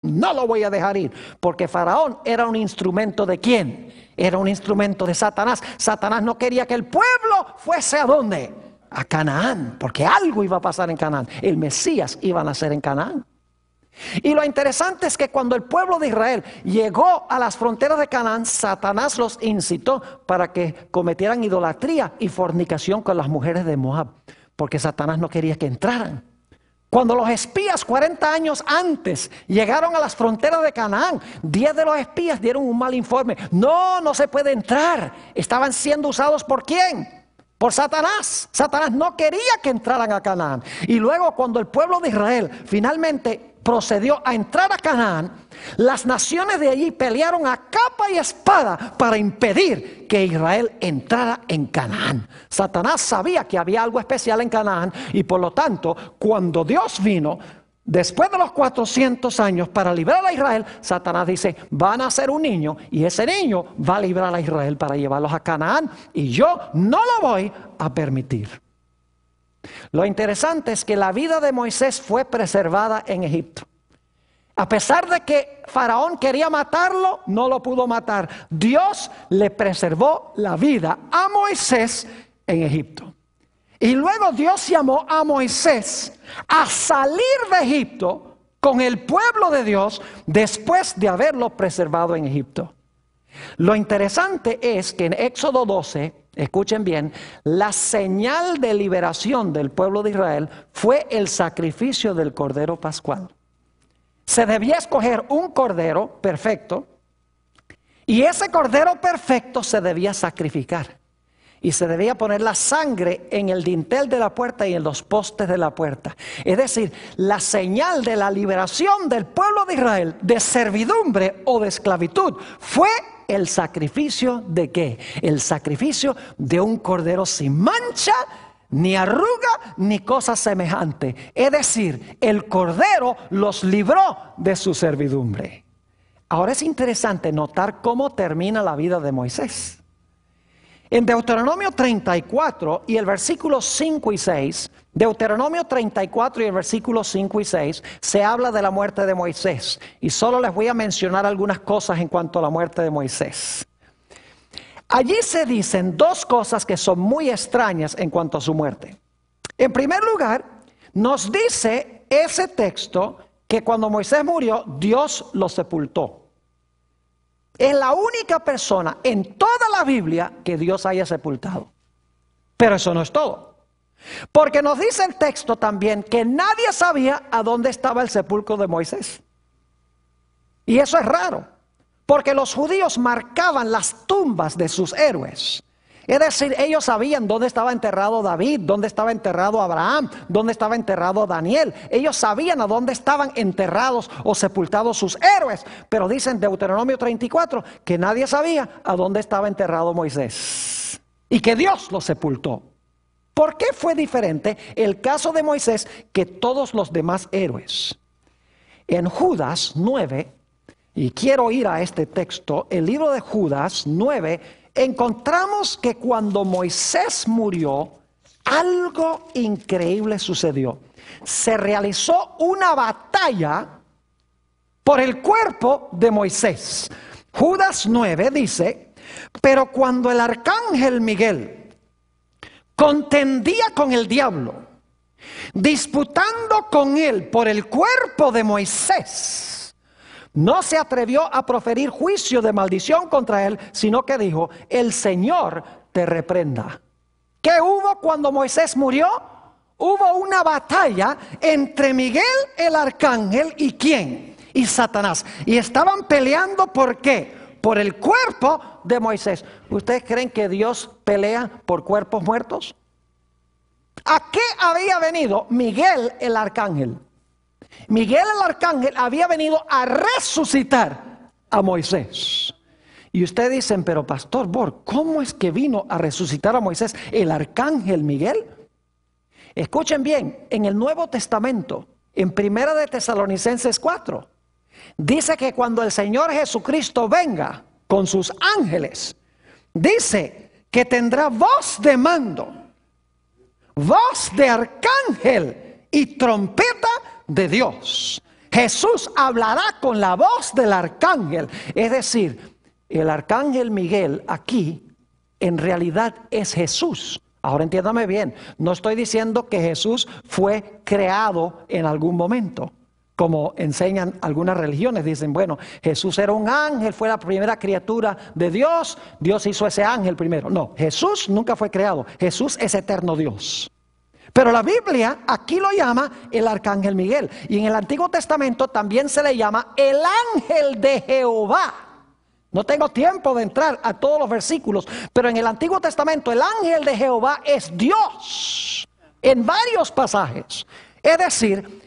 no lo voy a dejar ir. Porque Faraón era un instrumento ¿de quién? Era un instrumento de Satanás. Satanás no quería que el pueblo fuese ¿a dónde? A Canaán, porque algo iba a pasar en Canaán. El Mesías iba a nacer en Canaán. Y lo interesante es que cuando el pueblo de Israel llegó a las fronteras de Canaán, Satanás los incitó para que cometieran idolatría y fornicación con las mujeres de Moab, porque Satanás no quería que entraran. Cuando los espías 40 años antes llegaron a las fronteras de Canaán, 10 de los espías dieron un mal informe. No se puede entrar. Estaban siendo usados ¿por quién? Por Satanás. Satanás no quería que entraran a Canaán. Y luego cuando el pueblo de Israel finalmente procedió a entrar a Canaán, las naciones de allí pelearon a capa y espada para impedir que Israel entrara en Canaán. Satanás sabía que había algo especial en Canaán y por lo tanto, cuando Dios vino, después de los 400 años para librar a Israel, Satanás dice, van a ser un niño y ese niño va a librar a Israel para llevarlos a Canaán y yo no lo voy a permitir. Lo interesante es que la vida de Moisés fue preservada en Egipto. A pesar de que Faraón quería matarlo, no lo pudo matar. Dios le preservó la vida a Moisés en Egipto. Y luego Dios llamó a Moisés a salir de Egipto con el pueblo de Dios después de haberlo preservado en Egipto. Lo interesante es que en Éxodo 12, escuchen bien, la señal de liberación del pueblo de Israel fue el sacrificio del cordero pascual. Se debía escoger un cordero perfecto y ese cordero perfecto se debía sacrificar. Y se debía poner la sangre en el dintel de la puerta y en los postes de la puerta. Es decir, la señal de la liberación del pueblo de Israel de servidumbre o de esclavitud fue el sacrificio ¿de qué? El sacrificio de un cordero sin mancha, ni arruga, ni cosa semejante. Es decir, el cordero los libró de su servidumbre. Ahora es interesante notar cómo termina la vida de Moisés. En Deuteronomio 34 y el versículo 5 y 6, Deuteronomio 34 y el versículo 5 y 6, se habla de la muerte de Moisés. Y solo les voy a mencionar algunas cosas en cuanto a la muerte de Moisés. Allí se dicen dos cosas que son muy extrañas en cuanto a su muerte. En primer lugar, nos dice ese texto que cuando Moisés murió, Dios lo sepultó. Es la única persona en toda la Biblia que Dios haya sepultado. Pero eso no es todo. Porque nos dice el texto también que nadie sabía a dónde estaba el sepulcro de Moisés. Y eso es raro. Porque los judíos marcaban las tumbas de sus héroes. Es decir, ellos sabían dónde estaba enterrado David, dónde estaba enterrado Abraham, dónde estaba enterrado Daniel. Ellos sabían a dónde estaban enterrados o sepultados sus héroes. Pero dice en Deuteronomio 34 que nadie sabía a dónde estaba enterrado Moisés. Y que Dios lo sepultó. ¿Por qué fue diferente el caso de Moisés que todos los demás héroes? En Judas 9, y quiero ir a este texto, el libro de Judas 9, encontramos que cuando Moisés murió, algo increíble sucedió. Se realizó una batalla por el cuerpo de Moisés. Judas 9 dice, pero cuando el arcángel Miguel contendía con el diablo, disputando con él por el cuerpo de Moisés, no se atrevió a proferir juicio de maldición contra él, sino que dijo, el Señor te reprenda. ¿Qué hubo cuando Moisés murió? Hubo una batalla entre Miguel el arcángel y ¿quién? Y Satanás. Y estaban peleando ¿por qué? Por el cuerpo de Moisés. ¿Ustedes creen que Dios pelea por cuerpos muertos? ¿A qué había venido Miguel el arcángel? Miguel el arcángel había venido a resucitar a Moisés. Y ustedes dicen, pero pastor Borg, ¿cómo es que vino a resucitar a Moisés el arcángel Miguel? Escuchen bien, en el Nuevo Testamento, en 1 de Tesalonicenses 4, dice que cuando el Señor Jesucristo venga con sus ángeles, dice que tendrá voz de mando, voz de arcángel y trompeta de Dios. Jesús hablará con la voz del arcángel. Es decir, el arcángel Miguel aquí en realidad es Jesús. Ahora entiéndame bien, no estoy diciendo que Jesús fue creado en algún momento, como enseñan algunas religiones. Dicen, bueno, Jesús era un ángel, fue la primera criatura de Dios, Dios hizo ese ángel primero. No, Jesús nunca fue creado, Jesús es eterno Dios. Pero la Biblia aquí lo llama el arcángel Miguel. Y en el Antiguo Testamento también se le llama el ángel de Jehová. No tengo tiempo de entrar a todos los versículos, pero en el Antiguo Testamento el ángel de Jehová es Dios en varios pasajes. Es decir,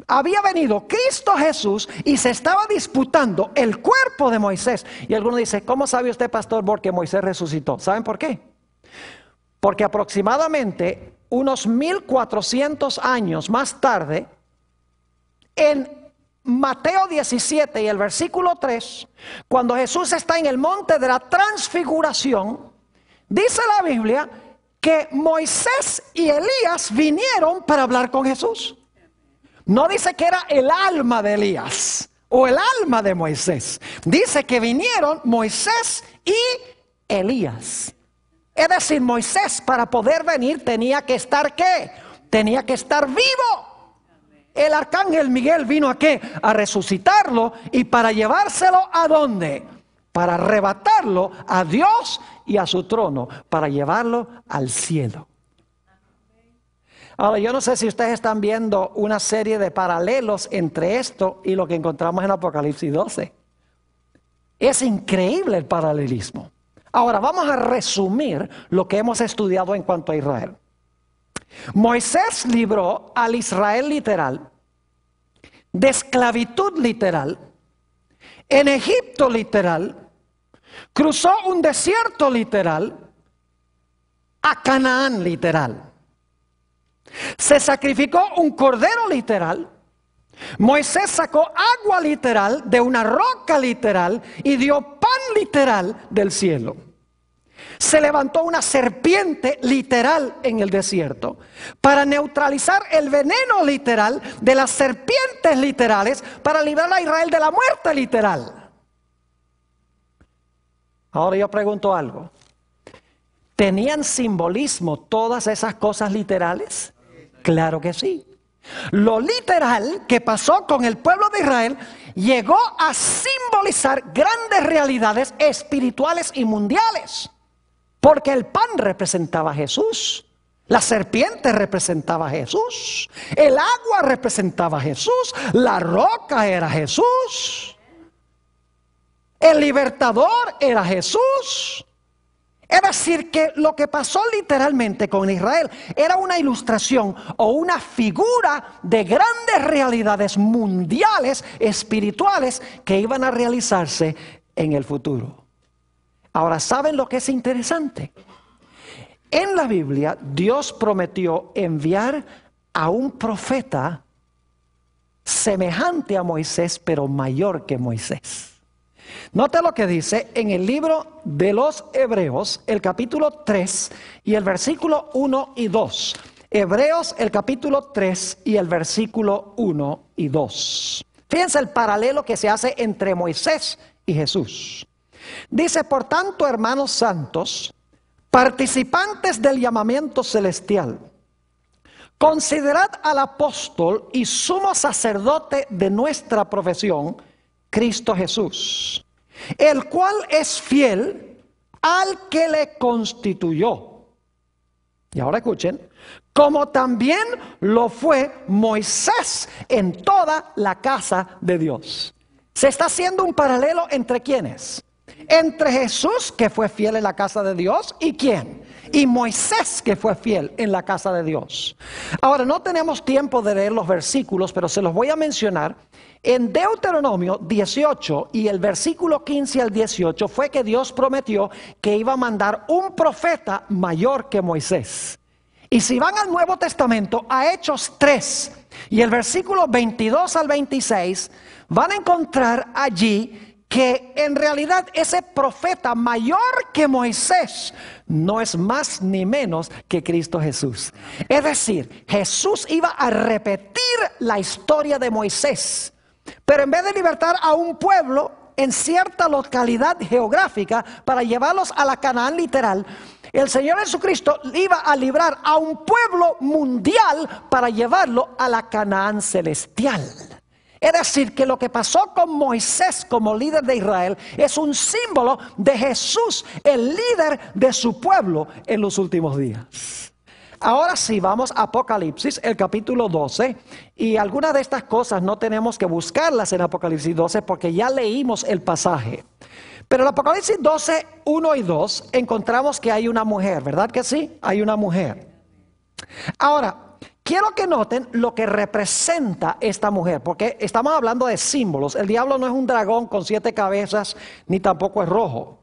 había venido Cristo Jesús y se estaba disputando el cuerpo de Moisés. Y alguno dice, ¿cómo sabe usted, pastor, porque Moisés resucitó? ¿Saben por qué? Porque aproximadamente unos 1400 años más tarde, en Mateo 17 y el versículo 3, cuando Jesús está en el monte de la transfiguración, dice la Biblia que Moisés y Elías vinieron para hablar con Jesús. No dice que era el alma de Elías o el alma de Moisés. Dice que vinieron Moisés y Elías. Es decir, Moisés para poder venir tenía que estar ¿qué? Tenía que estar vivo. El arcángel Miguel vino ¿a qué? A resucitarlo y para llevárselo ¿a dónde? Para arrebatarlo a Dios y a su trono, para llevarlo al cielo. Ahora, yo no sé si ustedes están viendo una serie de paralelos entre esto y lo que encontramos en Apocalipsis 12. Es increíble el paralelismo. Ahora vamos a resumir lo que hemos estudiado en cuanto a Israel. Moisés libró al Israel literal de esclavitud literal, en Egipto literal, cruzó un desierto literal, a Canaán literal. Se sacrificó un cordero literal. Moisés sacó agua literal de una roca literal y dio pan literal del cielo. Se levantó una serpiente literal en el desierto para neutralizar el veneno literal de las serpientes literales para librar a Israel de la muerte literal. Ahora yo pregunto algo. ¿Tenían simbolismo todas esas cosas literales? Claro que sí. Lo literal que pasó con el pueblo de Israel llegó a simbolizar grandes realidades espirituales y mundiales. Porque el pan representaba a Jesús, la serpiente representaba a Jesús, el agua representaba a Jesús, la roca era Jesús, el libertador era Jesús. Es decir, que lo que pasó literalmente con Israel era una ilustración o una figura de grandes realidades mundiales, espirituales, que iban a realizarse en el futuro. Ahora, ¿saben lo que es interesante? En la Biblia, Dios prometió enviar a un profeta semejante a Moisés, pero mayor que Moisés. Note lo que dice en el libro de los Hebreos, el capítulo 3 y el versículo 1 y 2. Hebreos, el capítulo 3 y el versículo 1 y 2. Fíjense el paralelo que se hace entre Moisés y Jesús. Dice, por tanto, hermanos santos, participantes del llamamiento celestial, considerad al apóstol y sumo sacerdote de nuestra profesión, Cristo Jesús, el cual es fiel al que le constituyó. Y ahora escuchen, como también lo fue Moisés en toda la casa de Dios. Se está haciendo un paralelo entre ¿quiénes? Entre Jesús, que fue fiel en la casa de Dios, ¿y quién? Y Moisés, que fue fiel en la casa de Dios. Ahora, no tenemos tiempo de leer los versículos, pero se los voy a mencionar. En Deuteronomio 18 y el versículo 15 al 18 fue que Dios prometió que iba a mandar un profeta mayor que Moisés. Y si van al Nuevo Testamento, a Hechos 3 y el versículo 22 al 26, van a encontrar allí que en realidad ese profeta mayor que Moisés no es más ni menos que Cristo Jesús. Es decir, Jesús iba a repetir la historia de Moisés, Pero en vez de libertar a un pueblo en cierta localidad geográfica para llevarlos a la Canaán literal, el Señor Jesucristo iba a librar a un pueblo mundial para llevarlo a la Canaán celestial. Es decir, que lo que pasó con Moisés como líder de Israel es un símbolo de Jesús, el líder de su pueblo en los últimos días. Ahora sí, vamos a Apocalipsis, el capítulo 12, y algunas de estas cosas no tenemos que buscarlas en Apocalipsis 12 porque ya leímos el pasaje. Pero en Apocalipsis 12, 1 y 2 encontramos que hay una mujer, ¿verdad que sí? Hay una mujer. Ahora, quiero que noten lo que representa esta mujer, porque estamos hablando de símbolos. El diablo no es un dragón con 7 cabezas, ni tampoco es rojo.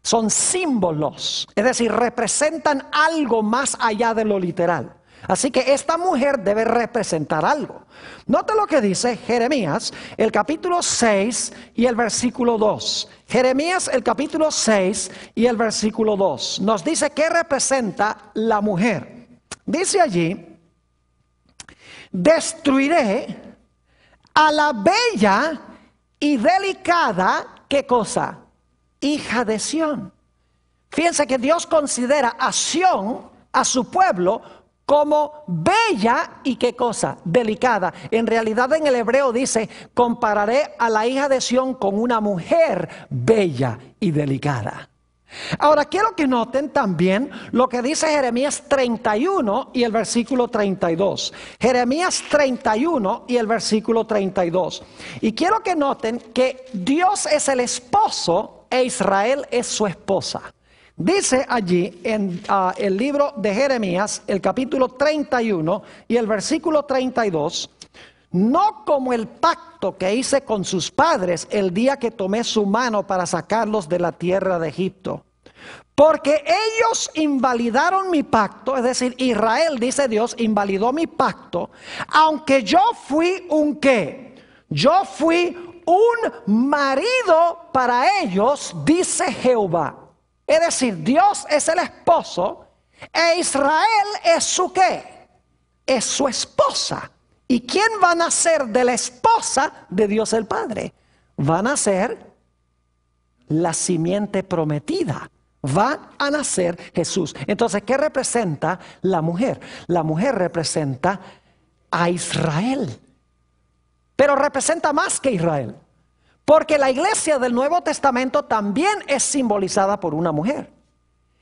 Son símbolos, es decir, representan algo más allá de lo literal. Así que esta mujer debe representar algo. Nota lo que dice Jeremías, el capítulo 6 y el versículo 2. Jeremías, el capítulo 6 y el versículo 2. Nos dice qué representa la mujer. Dice allí: destruiré a la bella y delicada, ¿qué cosa? Hija de Sión. Fíjense que Dios considera a Sión, a su pueblo, como bella y qué cosa, delicada. En realidad en el hebreo dice: compararé a la hija de Sión con una mujer bella y delicada. Ahora quiero que noten también lo que dice Jeremías 31 y el versículo 32. Jeremías 31 y el versículo 32. Y quiero que noten que Dios es el esposo e Israel es su esposa. Dice allí en el libro de Jeremías, el capítulo 31 y el versículo 32: no como el pacto que hice con sus padres el día que tomé su mano para sacarlos de la tierra de Egipto. Porque ellos invalidaron mi pacto, es decir, Israel, dice Dios, invalidó mi pacto, aunque yo fui un ¿qué? Yo fui un marido para ellos, dice Jehová. Es decir, Dios es el esposo e Israel es su ¿qué? Es su esposa. ¿Y quién va a nacer de la esposa de Dios el Padre? Va a nacer la simiente prometida. Va a nacer Jesús. Entonces, ¿qué representa la mujer? La mujer representa a Israel. Pero representa más que Israel. Porque la iglesia del Nuevo Testamento también es simbolizada por una mujer.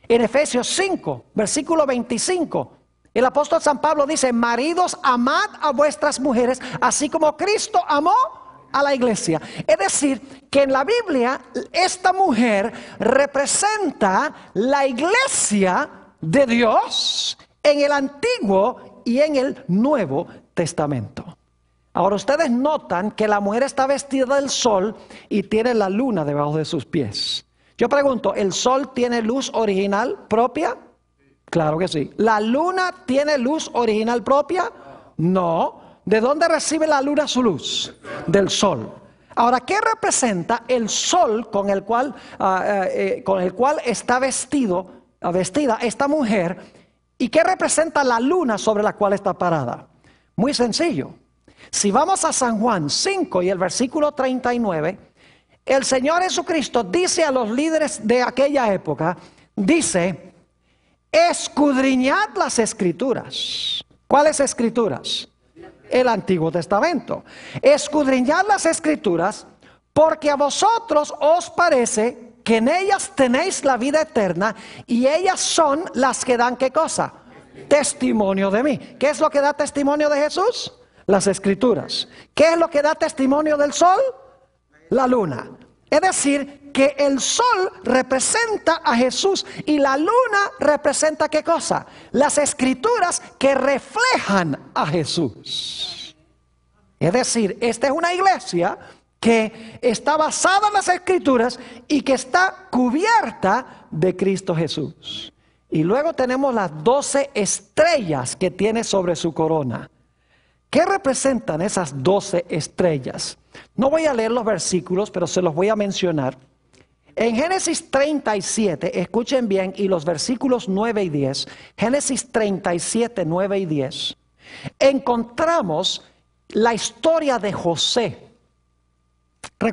En Efesios 5, versículo 25, el apóstol San Pablo dice: maridos, amad a vuestras mujeres, así como Cristo amó a la iglesia. Es decir, que en la Biblia esta mujer representa la iglesia de Dios en el Antiguo y en el Nuevo Testamento. Ahora ustedes notan que la mujer está vestida del sol y tiene la luna debajo de sus pies. Yo pregunto, ¿el sol tiene luz original propia? Claro que sí. ¿La luna tiene luz original propia? No. ¿De dónde recibe la luna su luz? Del sol. Ahora, ¿qué representa el sol con el cual está vestida esta mujer? ¿Y qué representa la luna sobre la cual está parada? Muy sencillo. Si vamos a San Juan 5 y el versículo 39, el Señor Jesucristo dice a los líderes de aquella época, dice: escudriñad las escrituras. ¿Cuáles escrituras? El Antiguo Testamento. Escudriñad las escrituras, porque a vosotros os parece que en ellas tenéis la vida eterna, y ellas son las que dan ¿qué cosa? Testimonio de mí. ¿Qué es lo que da testimonio de Jesús? Las escrituras. ¿Qué es lo que da testimonio del sol? La luna. Es decir, que el sol representa a Jesús y la luna representa ¿qué cosa? Las escrituras que reflejan a Jesús. Es decir, esta es una iglesia que está basada en las escrituras y que está cubierta de Cristo Jesús. Y luego tenemos las 12 estrellas que tiene sobre su corona. ¿Qué representan esas 12 estrellas? No voy a leer los versículos, pero se los voy a mencionar. En Génesis 37, escuchen bien, y los versículos 9 y 10, Génesis 37, 9 y 10, encontramos la historia de José. Recuerda